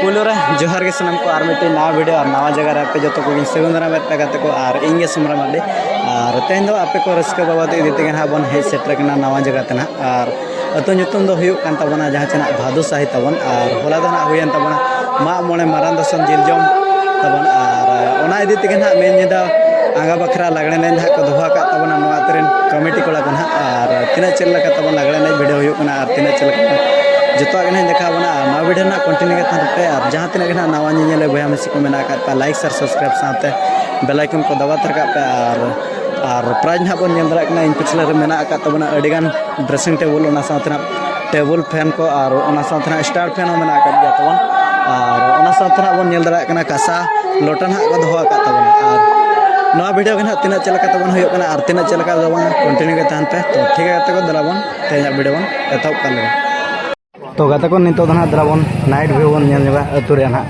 पुलो रे जोहार के सनम को आर मिट्टी नवा वीडियो और नवा जगह रे पे जो तो को सेगुंदरा में पे को और इंगे समरा माडे और तेन दो आपे को रस्का बाबा इदी तेगे ना बन हे सेटर कना नवा जगह तना और अतो nyutum दो हुयु कान तबना जहां चना भादु साहि तबन और होला दो ना हुयन तबना मा मोने मारान दसम जिल जम तबन और ओना इदी तेगे ना मेन निदा आंगा बखरा लगने ने ना को दोहा का तबना नवा तरेन कमेटी कोला कना और तिना चल लका तबन लगने ने वीडियो हुयु कना और तिना चल जो देखा बना नवा वीडियो ना कंटिन्यू करते और जहाँ तीन नवा निले बया मिसी को मेना करता लाइक शेयर सब्सक्राइब साथे बेल आइकन को दबा तरका पे और प्राइज ना बन दरा इन पिछले मेना तबना अडिगान ड्रेसिंग टेबल ओना साथे टेबल फैन को और ओना साथे स्टार फैन हो मेना कर दिया तबन और ओना साथे बन दरा कासा लोटा ना को दोहा तबना और नवा वीडियो के ना तीन चलका तबन हो और तीन चलका कंटिन्यू के तहन पे तो ठीक है को दला बन तेज वीडियो बन एतब कर लगा तो गाते को नितो दना द्राबन नाइट व्यू बन नेल नेबा अतु रे ना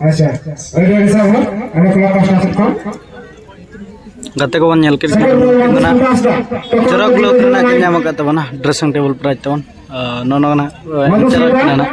अच्छा गाते को बन नेल के ना चरक लोक ना के नाम का तबना ड्रेसिंग टेबल प्राइज तबन नोनो ना चरक ना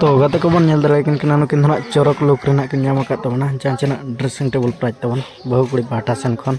तो गाते को बन नेल दराय किन नुकिन धना चरक लोक रेना किन नाम का तबना जांचना ड्रेसिंग टेबल प्राइज तबन बहु कुड़ी पाटा सन खन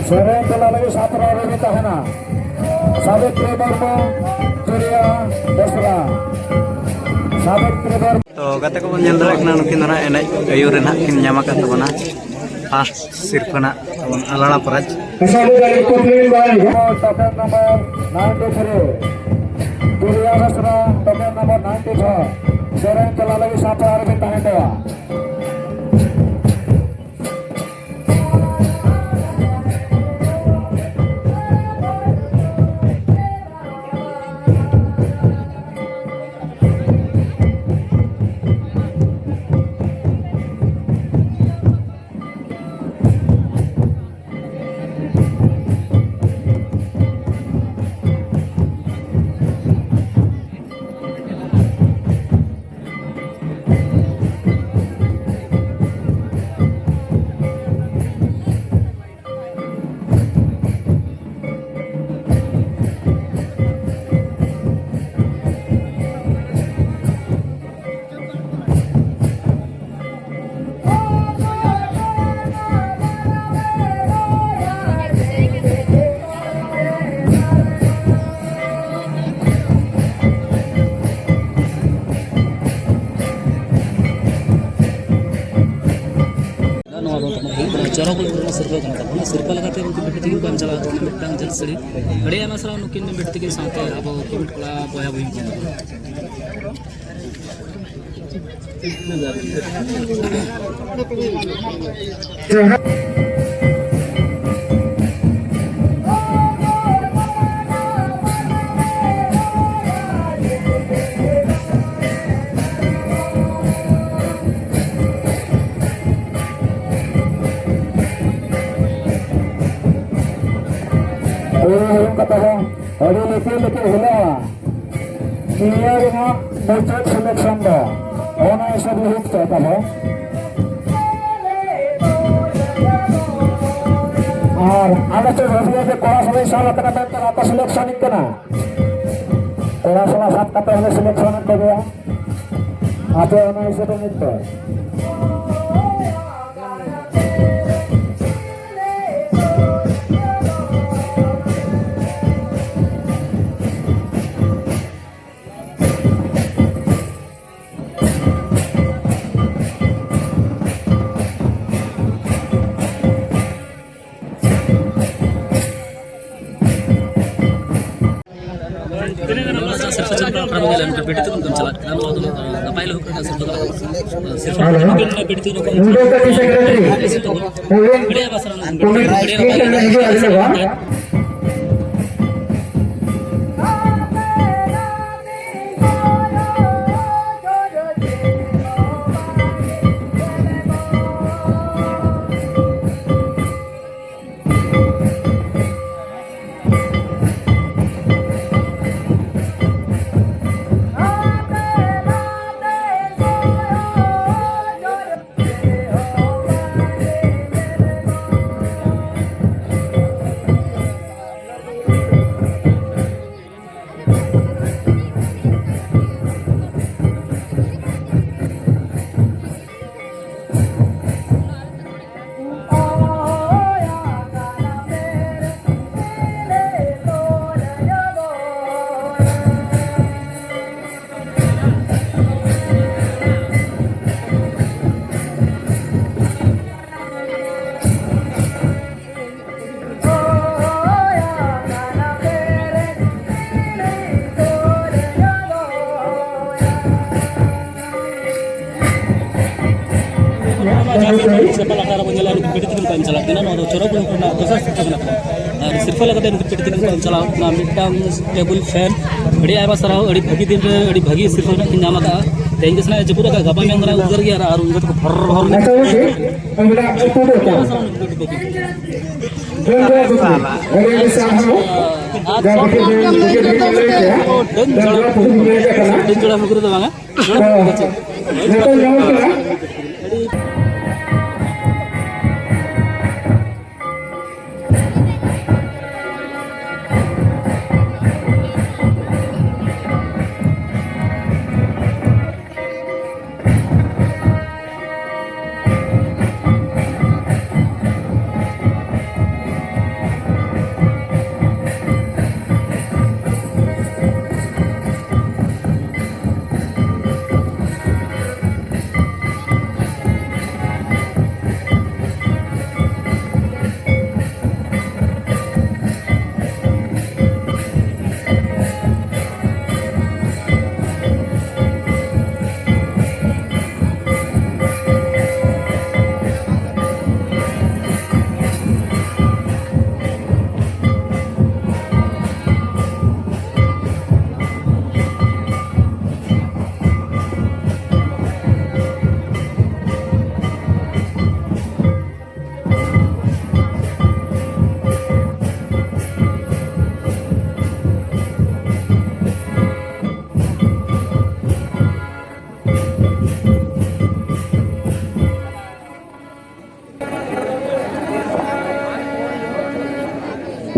Sering lagi satu orang kita hana. Sabit Prebarmo, Turia, Desra. Sabit Prebar. तो गाते को बन नेल दरा नुकिन धना एनय अयुर रेना किन नाम का तबना फास्ट सिरफना अलाड़ा प्राज Kasama dari Putri Bayi, token nomor 93. Surya Basra, token nomor 94. Serang telah lagi satu hari tahan dewa. चौराकुल सिरपा करना सिरपा लगाते बेटी को एम चला मिट्टांग जल सड़ी अड़े आना सरा नुकिन बेटी के साथ अब कोविड कोड़ा बया बही kata hari lebih hula dia rumah muncul selection dah ona सब हिट करता है और ada tu rasa ke kola sampai salah kena mental apa selection itu kena kola salah saat kata ada selection itu dia apa ona itu itu सिरपा लगा बंजला बेटी तीन को चला देना और चौराकुल करना दोसर सिरपा लगा और सिरपा लगा देना बेटी तीन को चला ना मिटांग टेबल फैन अड़ी आबा सरा अड़ी भागी दिन अड़ी भागी सिरपा ना कि नाम का तेंगे सना जपुरा का गबा में अंगरा उधर गया और उधर को भर भर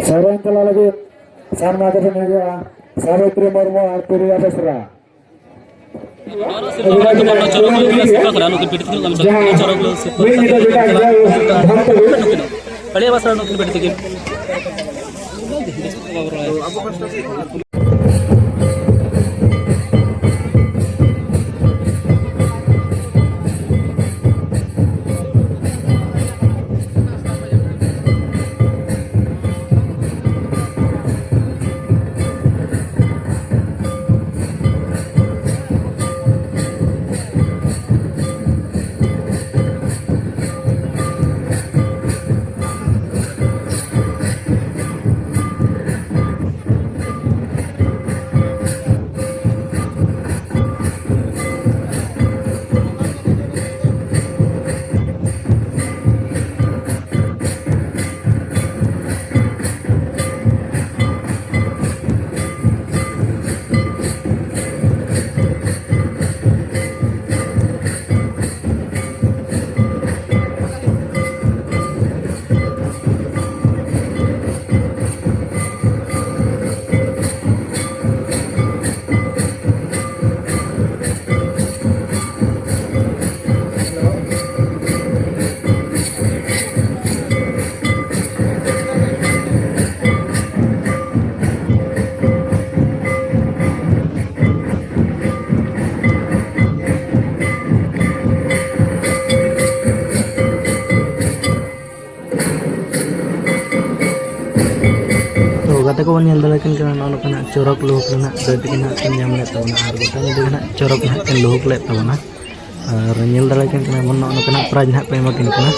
Seorang telah lagi sama ada senaja Savitri Murmu Arturia Besra. बड़े बस नौकरी बैठते कि ᱠᱚ ᱧᱮᱞ ᱫᱟᱲᱮ ᱠᱟᱱ ᱠᱟᱱᱟ ᱱᱚᱜᱼᱚ ᱱᱚᱝᱠᱟᱱᱟᱜ ᱪᱚᱨᱚᱠ ᱞᱩᱦᱩᱠ ᱨᱮᱱᱟᱜ ᱜᱟᱹᱰᱤ ᱱᱟᱦᱟᱜ ᱠᱤᱱ ᱧᱟᱢ ᱞᱮᱫ ᱛᱟᱵᱚᱱᱟ ᱟᱨ ᱜᱚᱴᱟ ᱧᱤᱫᱟᱹ ᱱᱟᱦᱟᱜ ᱪᱚᱨᱚᱠ ᱱᱟᱦᱟᱜ ᱠᱤᱱ ᱞᱩᱦᱩᱠ ᱞᱮᱫ ᱛᱟᱵᱚᱱᱟ ᱟᱨ ᱧᱮल ᱫᱟᱲᱮ ᱠᱟᱱ ᱠᱟᱱᱟ ᱵᱚᱱ ᱱᱚᱜᱼᱚ ᱱᱚᱝᱠᱟᱱᱟᱜ ᱯᱨᱟइᱡᱽ ᱱᱟᱦᱟᱜ ᱠᱚ ᱮᱢᱟ ᱠᱤᱱ ᱠᱟᱱᱟ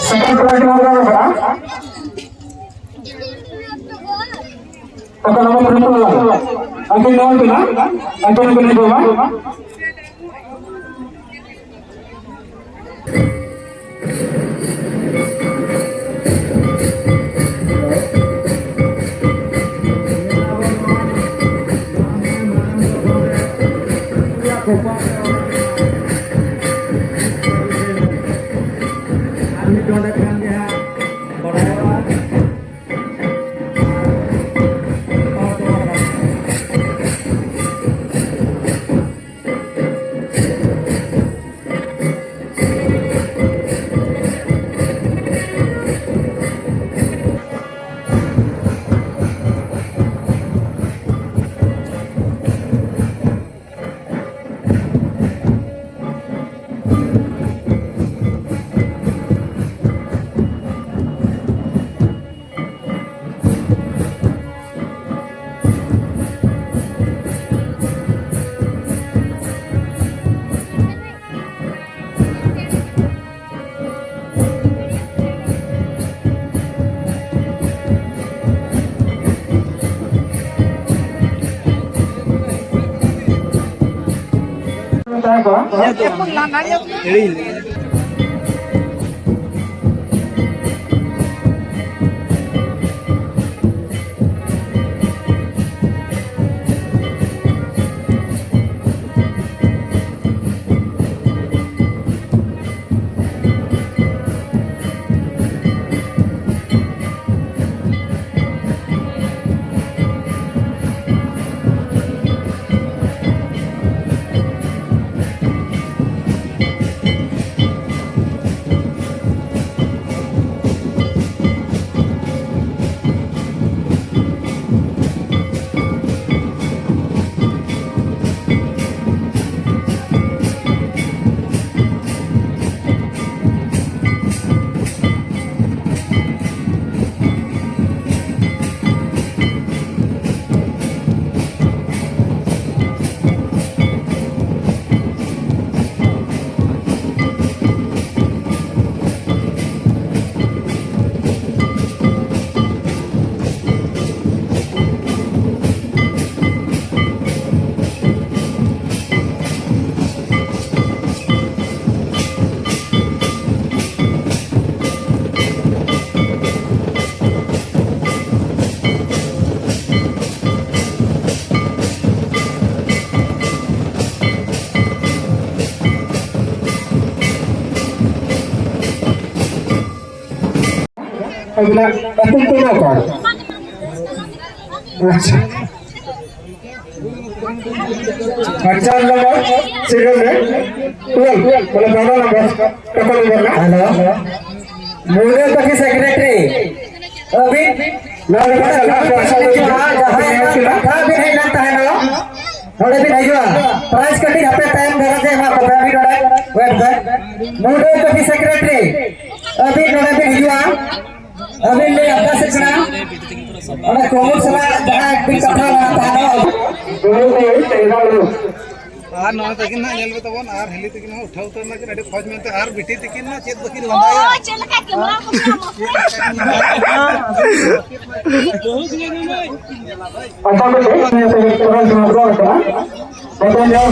Bilang, "Tapi kenapa?" अच्छा नंबर सीरियल में 12 बोले 12 नंबर टोकन नंबर ना हेलो मुझे तो की सेक्रेटरी अभी ना भी नहीं लगता है ना थोड़े भी नहीं हुआ प्राइस कटिंग अपने टाइम धरा से हम पता भी डरा वेट वेट मुझे तो की सेक्रेटरी अभी थोड़े भी नहीं हुआ अभी ले अपना शिक्षण और कोमल सला जहां एक भी कथा बनाता है दोनों को तेरा लो आर नवा तकिन ना नेल बतावन आर हेली तकिन उठा उतर ना कि नडे खोज में आर बिटी तकिन ना चेत बकिन लंबाया ओ चल का कैमरा को अच्छा में थोड़ा समझो था बता जाओ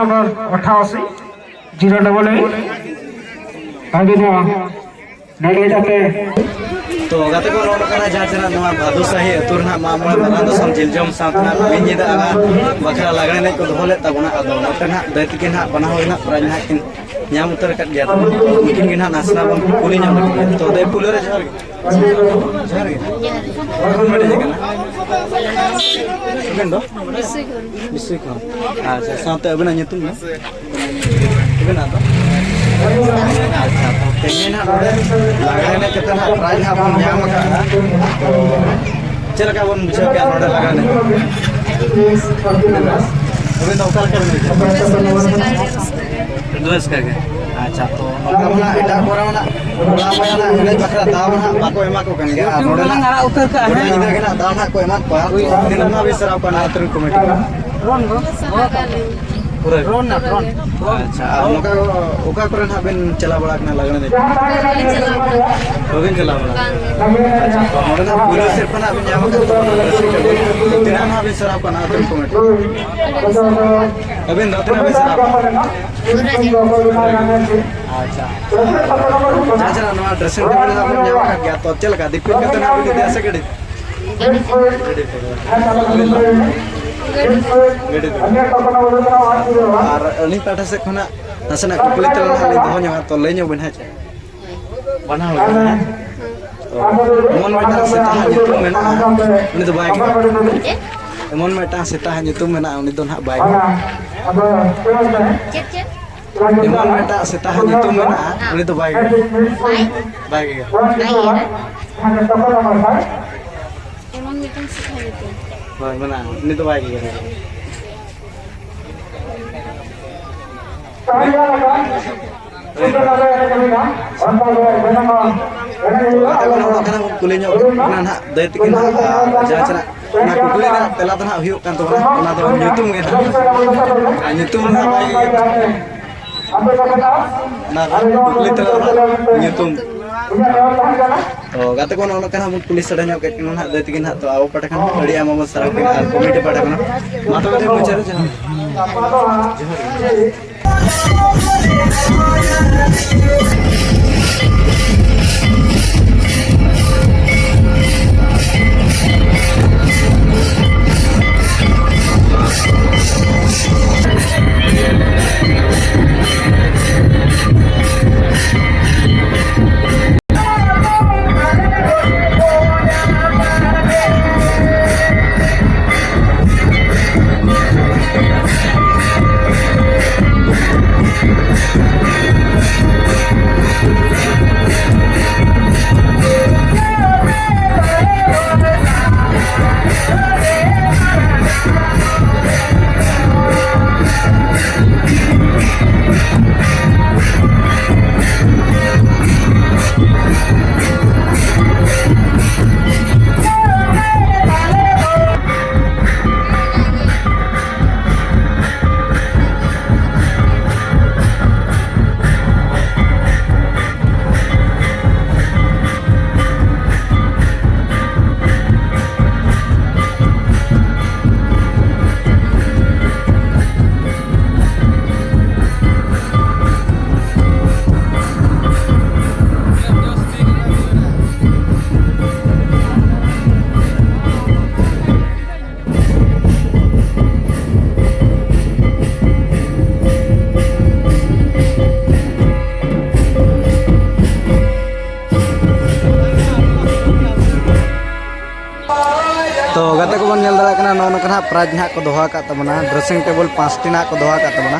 नंबर 88 088 आगे ना नेगे जाते तो गाते को रोड करा जहाँ चला नवा भादुशाही अतुर ना मामला मरान दो सम जिलजम साथना बिंजी दा आगा बखरा लागने ने को दोले तबना अदो नोटना दैति के ना बना होइना प्राय ना किन ᱧᱟᱢ ᱩᱛᱟᱹᱨ ᱠᱟᱫ ᱜᱮᱭᱟ ᱩᱱᱠᱤᱱ ᱜᱮ ᱱᱟᱦᱟᱜ ᱱᱟᱥᱱᱟ ᱵᱚᱱ ᱠᱩᱞᱤ ᱧᱟᱢ ᱞᱮᱫ ᱛᱚ ᱫᱮ ᱯᱩᱞᱟᱹ ᱨᱮ ᱡᱚᱦᱟᱨ ᱜᱮ ᱚᱠᱚᱭ ᱢᱮᱰᱮ ᱠᱟᱱᱟ ᱥᱩᱜᱮᱱ ᱫᱚ ᱵᱤᱥᱩᱭ ᱠᱷᱚᱱ ᱟᱪᱪᱷᱟ ᱥᱟᱶᱛᱮ ᱟᱵᱤᱱᱟᱜ ᱧᱩᱛᱩᱢ ᱫᱚ ᱟᱵᱤᱱᱟᱜ ᱫᱚ ᱟᱪᱪᱷᱟ ᱛᱚ ᱛᱮᱦᱮᱧ ᱱᱟᱦᱟᱜ ᱱᱚᱰᱮ ᱞᱟᱜᱲᱮ ᱮᱱᱮᱡ ᱠᱟᱛᱮ ᱱᱟᱦᱟᱜ ᱯᱨᱟᱭ ᱱᱟᱦᱟᱜ ᱵᱚᱱ ᱧᱟᱢ ᱟᱠᱟᱫᱼᱟ ᱛᱚ ᱪᱮᱫ ᱞᱮᱠᱟ ᱵᱚᱱ ᱵᱩᱡᱷᱟᱹᱣ ᱠᱮᱜᱼᱟ ᱱᱚᱰᱮ ᱞᱟᱜᱲᱮ ᱮᱱᱮᱡ अभी तो कल कर द्वेष का अच्छा तो नोका एटा कोरा मना ओला मना एने बकरा दाव ना बाको एमा को कन गया नोडे ना उतर का है इधर के ना दाव ना को एमा को दिन ना भी सराव का ना उतर कमेटी रोन गो पूरा रोन ना रोन अच्छा नोका ओका करे ना बिन चला बड़ा ना लगने दे चला बड़ा अच्छा तो नोडे ना पूरा से पना बिन जामा का दिन ना भी सराव का ना उतर कमेटी अभी नोते ना भी सराव अच्छा चाचा ना ड्रेसिंग टेबल ना अपन जामा का गया तो चल का दिपिन के तना भी दे सके गड़ी और अली पाठा से खना नसना कुकुली तला ना दो न्या तो ले न्यो बना छे बना हो मन मेटा से ता युतुम मेना उनी तो बाइक मन मेटा से ता युतुम मेना उनी तो ना बाइक मन मेटा से ता युतुम मेना उनी तो बाइक बाइक एमन मीटिंग सिखा देते हैं बाइक बना उनी तो बाइक कुली ना दैति के जहाँ चला कुकुली तेला तो हुई नुतुम नुतुम कुकुली तेला नुतुम तो गाते को पुलिस सड़ा ना दैति के तो अब पाठा अड़ी आम सारा कमिटी पाठा माता मुचारे तो गते को बन नेल दाड़ा कना नोन कना प्राइज ना को दोहा का तबना ड्रेसिंग टेबल 5टी ना को दोहा का तबना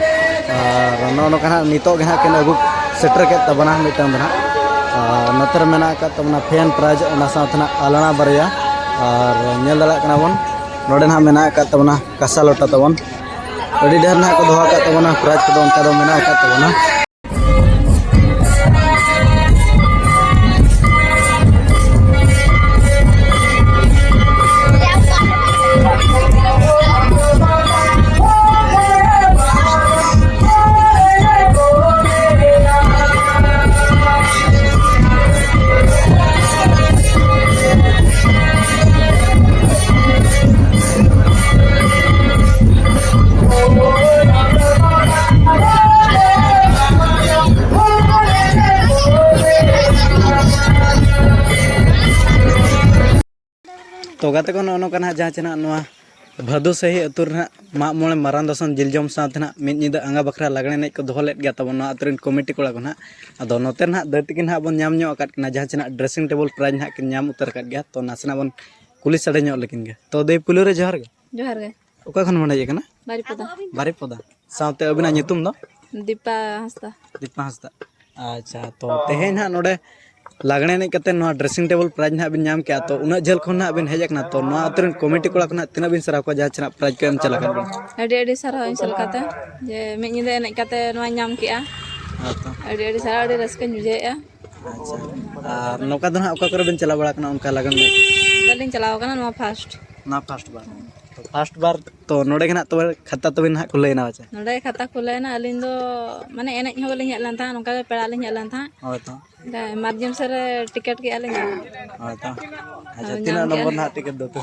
और नोन कना नितो गे ना किन अगु सेटर के तबना मिटन दना नतर मेना का तबना फैन प्राइज ओना साथना आलना बरिया और नेल दाड़ा कना बन नोडे ना मेना का तबना कसा लोटा तबन अड़ी ढेर ना को दोहा का तबना प्राइज को उनका दो मेना का तबना तो गाते को नोकना जहाँ चेना भादु सही अतुर माग मोड़े मारान दसन जिलजम साथना मिद निदा आंगा बखरा लागणे नेज को दोहलेट गया तब अतुरिन कमिटी कोड़ा को ना अदो नोते ना दर्ती किन बन नाम ᱧᱚᱜ आकाद किना जहाँ चेना ड्रेसिंग टेबल प्राइज ना किन नाम उतर आकाद गया तो नासना बन कुली साड़े ᱧᱚᱜ लेकिन गे तो दे पुलो रे जोहार गे जोहार गे ओका खन मने कना बारीपदा बारीपदा साउते अबिना nyutum दो दीपा हंसदा अच्छा तो तेहेन ना नोडे लागणे नहीं कते नोआ ड्रेसिंग टेबल प्राइज ना बिन नाम के तो उना झल खन ना बिन हेजकना तो नोआ अतुरिन कमिटी कोड़ा को ना तिना बिन सरा को जहाँ चेना प्राइज को एम चला कर अड़ी अड़ी सारा इंसल काते जे मिद निदा एनज काते नोआ नाम केआ अड़ी अड़ी सारा अड़ी रस्का बुझेआ अच्छा और नौका दो ना ओका करे बिन चला बड़ा कना उनका लगन में बलिन चलाव कना नोआ फर्स्ट तो फर्स्ट बार तो नोडे के ना तो खाता तो बिन खुले ना बचे नोडे खाता खुले ना अलिन दो माने एनज हो लिन हेलन था नोका पेड़ा लिन हेलन था हो तो इमरजेंसी रे टिकट के आलिन हो तो अच्छा तीना नंबर ना टिकट दो तो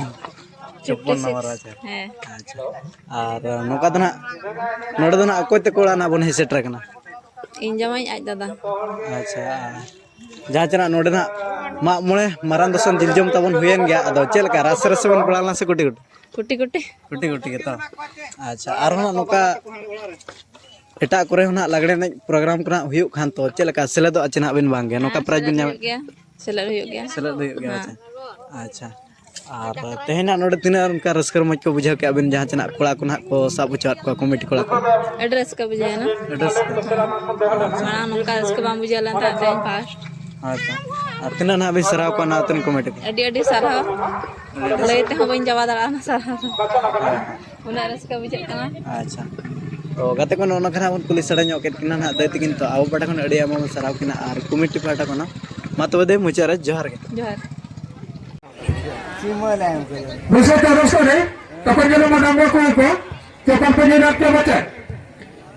56 नंबर আছে है अच्छा और नौका दो ना नोडे दो ना अकोय ते कोड़ा ना बन हे सेटर कना इन जमाई आज दादा अच्छा जहाँ चना नोडे ना माग मोड़े मारान दसन जिलजम तबन हुयन गया अदो चेल का रस रस बन पड़ाला से कुटी कुटी कुटी कुटी कुटी के तो अच्छा और ना नौका एटा करे होना लागड़े ने प्रोग्राम कना हुयुक खान तो चेलका सेले दो अचना बिन बांगे नौका प्राइज बिन नाम गया सेलर हुयुक गया अच्छा और तेहेना नोडे तिना उनका रस्कर मच को बुझाव के अबिन जहाँ चना कोड़ा को ना को सब उचात को कमिटी कोड़ा को एड्रेस का बुझे ना एड्रेस माना नोका इसके बाम बुझे लन था टाइम फास्ट अच्छा और तिना ना भी सराव को ना तिन कमिटी को अड़ी अड़ी सारा लेते हो बन जवा दड़ा ना सारा उना रस्का बुझे कना अच्छा तो गाते को नोना खना उन पुलिस सड़ा ᱧᱚᱜ केत किना ना दैति किन तो आव पाटा खन अड़ी आम सराव किना और कमिटी पाटा को ना मा तो दे मुचारे जोहार गे जोहार Bisa terus ni, kapan jadi macam aku itu, kapan pergi nak ke baca,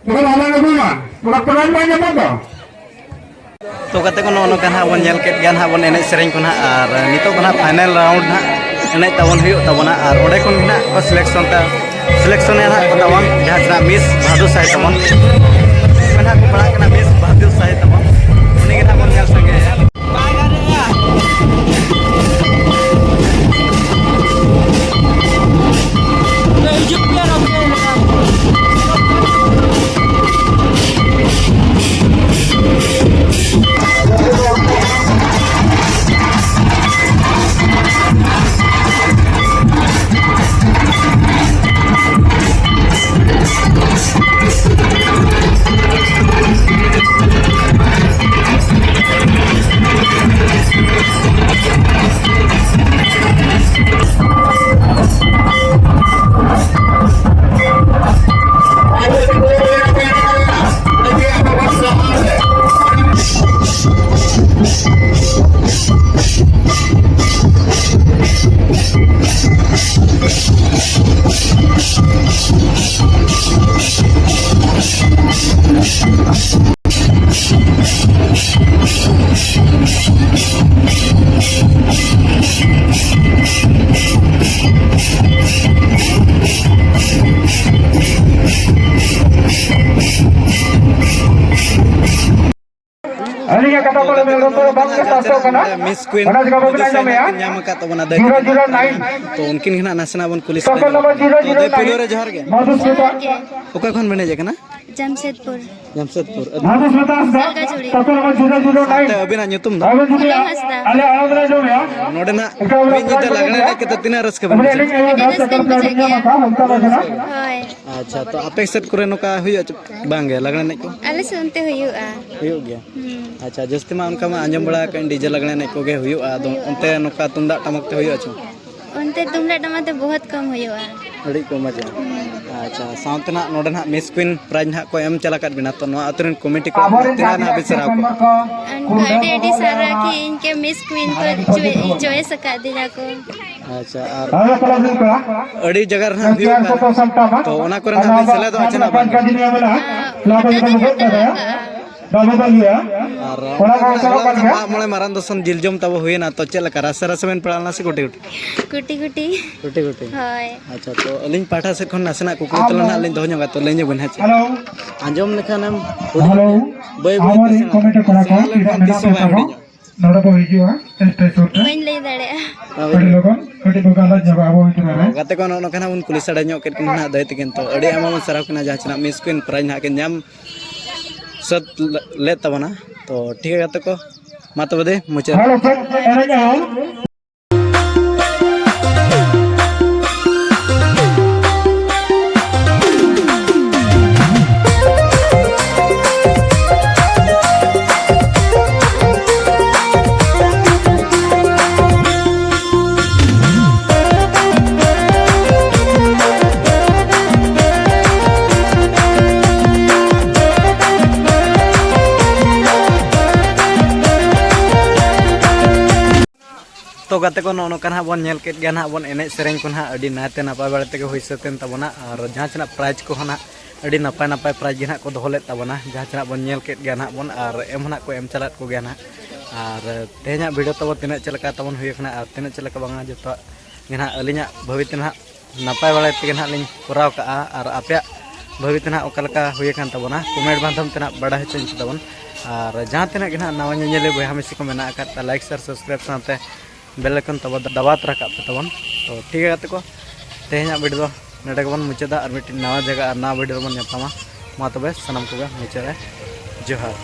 bukan apa lagi mah, bukan peran banyak apa. तो गाते को नोनो कना बन नेल केत गान हा बन एने सेरेंग को ना और नितो को ना फाइनल राउंड ना एने तबन हुयो तबना और ओडे कोन ना को सिलेक्शन ना को तबन जहाँ चना मिस भादु साहि तबन मेना को बड़ा कना मिस भादु साहि तबन उनी के ना बन नेल संगे Alinya kata ko lang meron to bang tasto kana. Miss queen Mana juga bagi nama ya. nyam ka to bana 009 तो उनकिन हिना नासना बन पुलिस Total number 009 तो पुलिस रे जोहर गे Madhusmita ओका खन बने जे कना Jamshedpur Jamshedpur Madhusmita Hasda total number 009 ते अबिना nyutum दा Awan juga ale alamra jo ya नोडे ना मिन जिते लगने ना के तिना रस्क बन Kemudian ini yang dah sekar pelatihannya maka हमका बजना होय अच्छा तो आपे सेट करे नोका हुयो बांगे लगने ने को आले सुनते हुयुआ हुयो गया अच्छा जस्ती मा उनका मा अंजम बड़ा कन डीजे लगने ने को गे हुयो आदो उनते नोका तुंदा टमक ते हुयो छु उनते तुमला टमाते बहुत कम हुयुआ अड़ी को मजा अच्छा साउंड ना नोडे ना मिस क्वीन प्राइज ना को एम चला कर बिना तो नो अतरन कमेटी को तिना ना बिसरा को उनको एडी सारा कि इनके मिस क्वीन को चॉइस कर दिया को अच्छा और Ada kalau buka अड़ी जगह ना nanti हुयो foto sama तो ओना करे ना बिसला तो अच्छा ना Pan kaji ni mana laba kita buat ya Dapat lagi ya और Orang orang sama kan ya मोले मारन दसन जिल जम तब हुए ना तो चल कर रस रस में पड़ालना से गुटी गुटी कुटी कुटी गुटी गुटी होय अच्छा तो अलिंग पाठा से खन नासना कुकुर तलना अलिंग दोह ᱧᱚᱜᱟ तो लेने बन है Halo आंजम लेखानम Halo बाय Awal ini komite kora ko tidak menarik sama Nada ko hijau stage sur बन ले दड़े Kadi logon kadi bukan lah jawab awo itu mana गाते को नो kana उन पुलिस अड़ा ᱧᱚᱜ केट किन ना दय तकिन तो अड़ी आमा सराव किना जहां चना मिस क्वीन प्राइज ना के नाम सत ले तबना तो ठीक है गाते को मा तो बदे मुचे Halo cek enaknya ya तो गाते को नो कना बन नेल केट गया ना बन एने सेरेंग को ना अडी नाते नपाय बाड़ते के होइसतेन तबना और जहां चना प्राइज को ना अडी नपाय नपाय प्राइज गे ना को दोहले तबना जहां चना बन नेल केट गया ना बन और एम ना को एम चलात को गया ना और तेना वीडियो तब तिना चलका तबन हुई कना और तिना चलका बांगा जतो गे ना अलिना भवित ना नपाय बाड़ते के ना लिन कोराव का और आपया भवित ना ओकलका हुई कान तबना कमेंट बांधम तना बड़ा हेचन तबन और जहां तना गे ना नवा नेले बहा मिसी को मेना का लाइक शेयर सब्सक्राइब साथे बेल आइकन तब दबा रखा पे तबन तो ठीक है को तेहना वीडियो नडे बन मुचादा और मिट्टी नवा जगह और नवा वीडियो बन मा तब सनम को मुचादा जोहार।